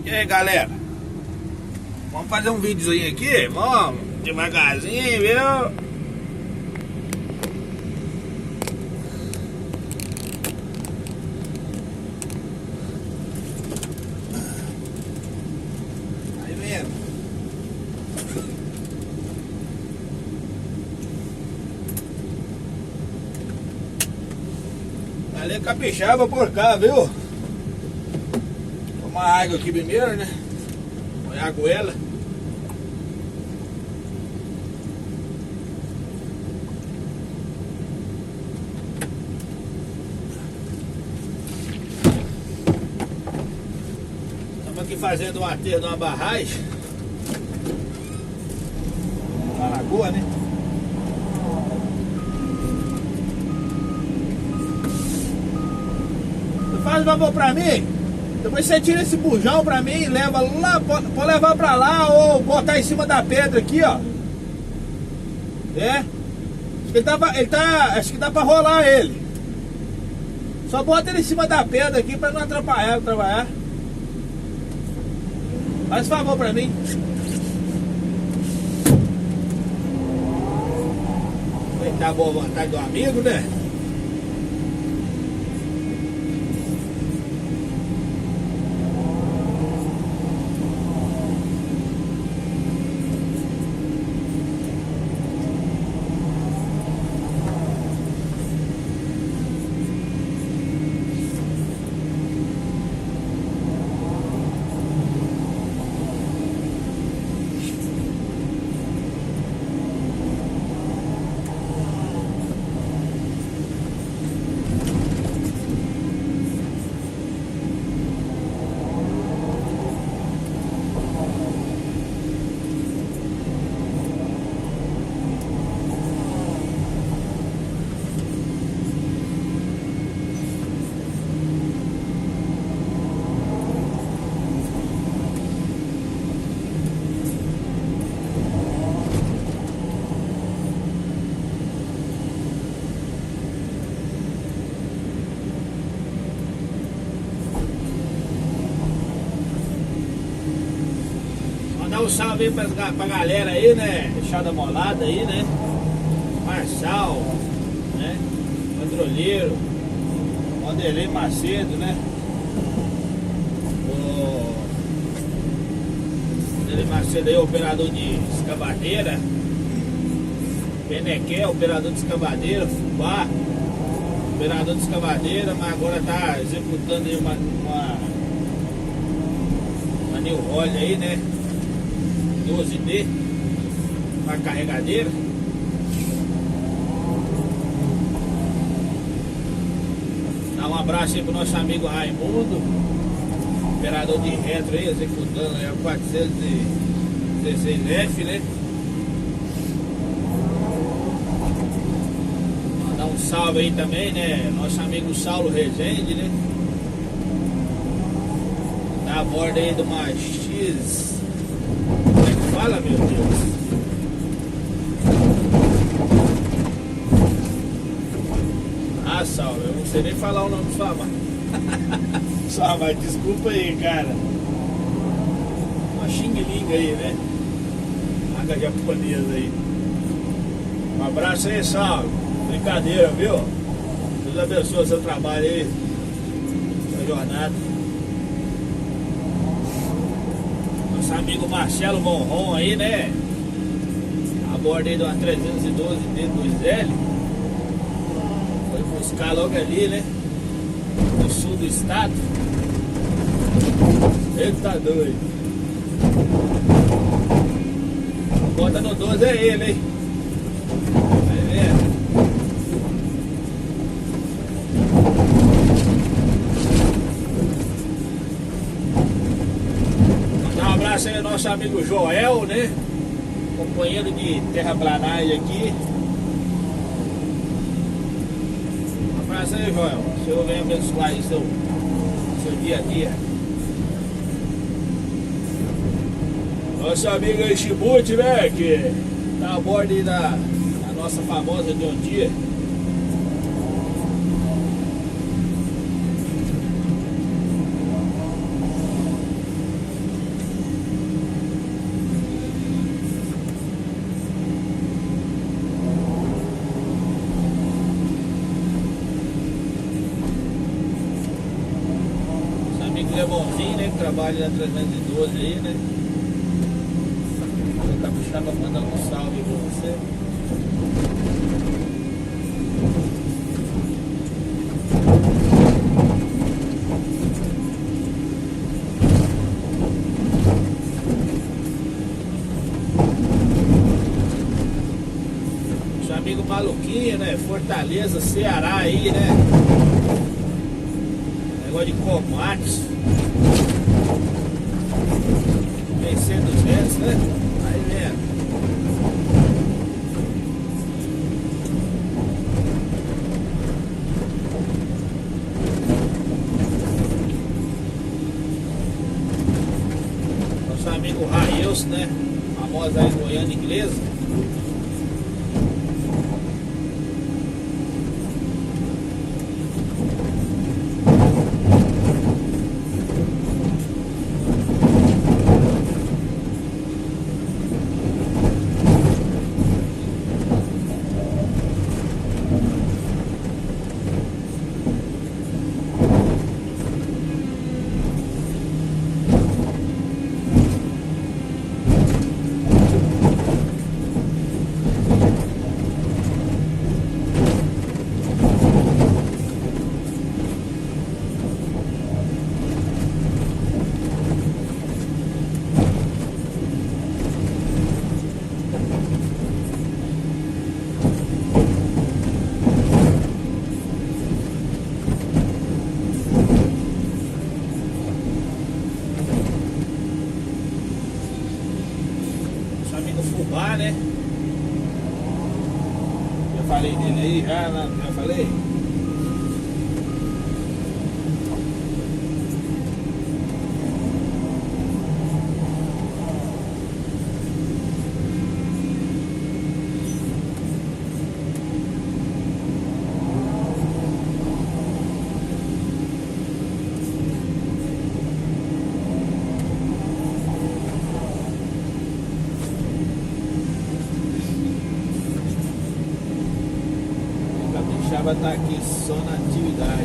E aí, galera, vamos fazer um videozinho aqui? Vamos, devagarzinho, viu? Aí mesmo. Ali capixaba por cá, viu? Tomar água aqui primeiro, né? Põe a goela. Estamos aqui fazendo um aterro de uma barragem na lagoa, né? Você faz um favor pra mim? Depois você tira esse bujão pra mim e leva lá, pode levar pra lá ou botar em cima da pedra aqui, ó. É? Acho que dá pra rolar ele. Só bota ele em cima da pedra aqui pra não atrapalhar trabalhar. Faz favor pra mim. Aproveitar a boa vontade do amigo, né? Dá um salve aí pra galera aí, né? Deixada molada aí, né? Marçal, né? Patrulheiro, Wanderlei Macedo, né? O Wanderlei Macedo aí, operador de escavadeira. Penequé, operador de escavadeira. Fubá, operador de escavadeira, mas agora tá executando aí uma New Holly aí, né? 12D, uma carregadeira. Dá um abraço aí pro nosso amigo Raimundo, operador de retro aí, executando aí a 416F, né? Mandar um salve aí também, né? Nosso amigo Saulo Rezende, né? Tá a bordo aí de uma X. Fala, meu Deus. Ah, Saulo, eu não sei nem falar o nome de sua mãe. Sua mãe, desculpa aí, cara. Uma xing-ling aí, né? Água japonesa aí. Um abraço aí, Saulo. Brincadeira, viu? Deus abençoe o seu trabalho aí, sua jornada. Nosso amigo Marcelo Monron aí, né? A bordo aí de uma 312 D2L. Foi buscar logo ali, né? No sul do estado. Ele tá doido. Bota no 12 é ele, hein? Vai ver. Um abraço aí ao nosso amigo Joel, né? Companheiro de terraplanagem aqui. Um abraço aí, Joel. O Senhor venha abençoar aí seu dia a dia. Nosso amigo aí, Chibute, né? Que tá a bordo aí da nossa famosa John Deere. amigo Lemonzinho, né? Que trabalha na 312 aí, né? O Capixaba mandando um salve pra você. Seu amigo Maluquinho, né? Fortaleza, Ceará aí, né? Negócio de comates. Vencer 200, né? Aí vendo. Nosso amigo Railson, né? Famosa aí Goiânia inglesa. Fubá, né? Já falei dele aí, já falei? Capixaba tá aqui só na atividade.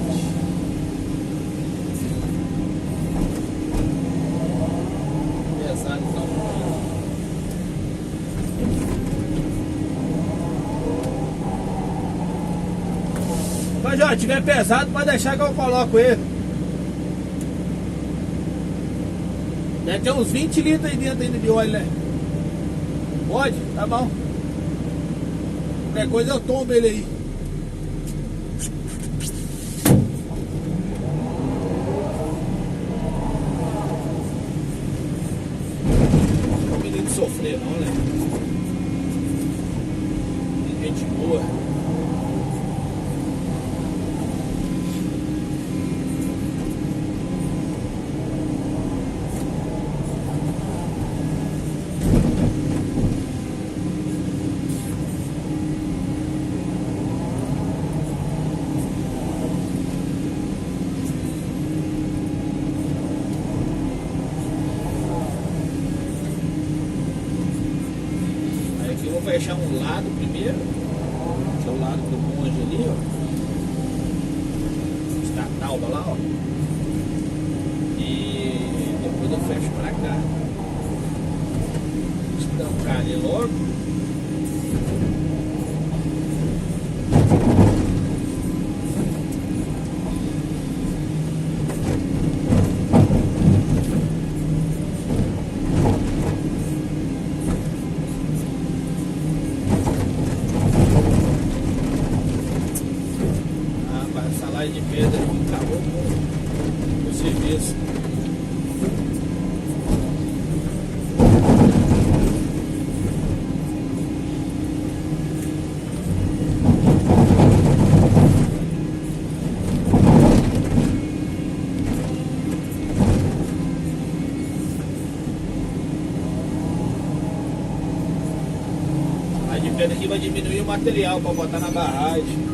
Pesado não. Mas ó, tiver pesado, pode deixar que eu coloco ele. Deve ter uns 20 litros aí dentro ainda de óleo, né? Pode? Tá bom. Qualquer coisa eu tombo ele aí. Sofrer não, né? Tem gente boa. Eu vou fechar um lado primeiro, que é o lado do monge ali, ó. Estatalba lá, ó. E depois eu fecho pra cá. Estancar ali logo. De pedra que acabou com o serviço. A de pedra aqui vai diminuir o material para botar na barragem.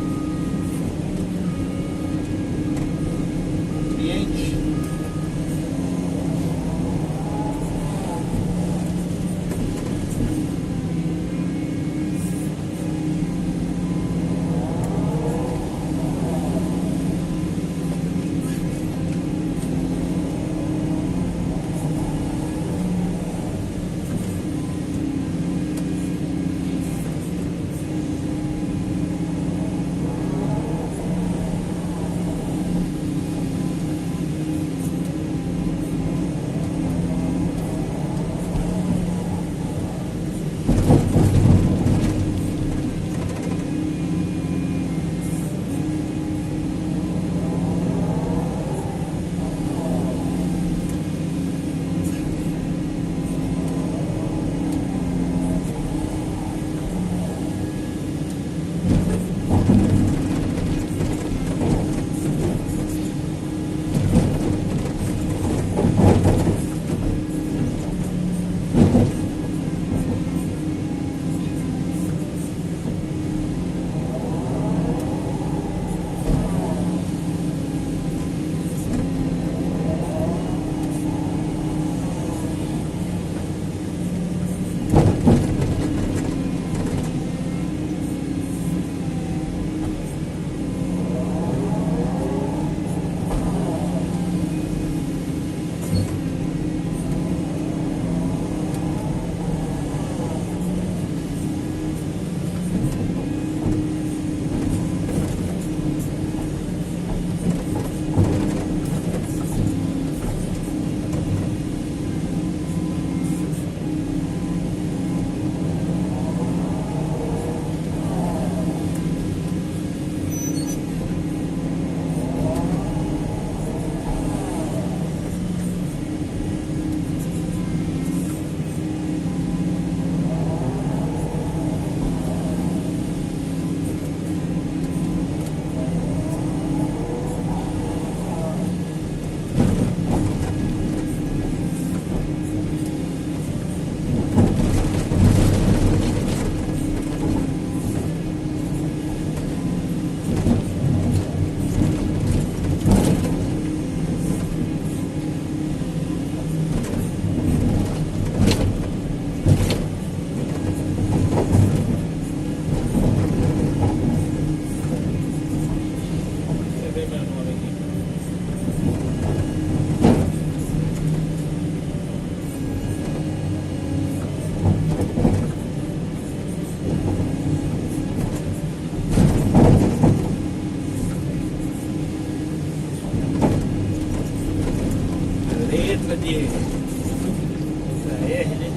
letra de letra R, né?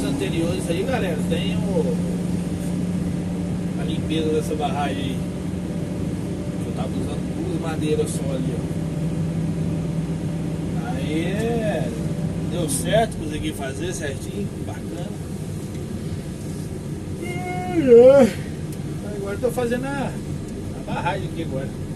Anteriores aí, galera, tem a limpeza dessa barragem aí. Eu tava usando 2 madeiras só ali, ó. Aí deu certo, consegui fazer certinho, bacana. Agora eu tô fazendo a barragem aqui agora.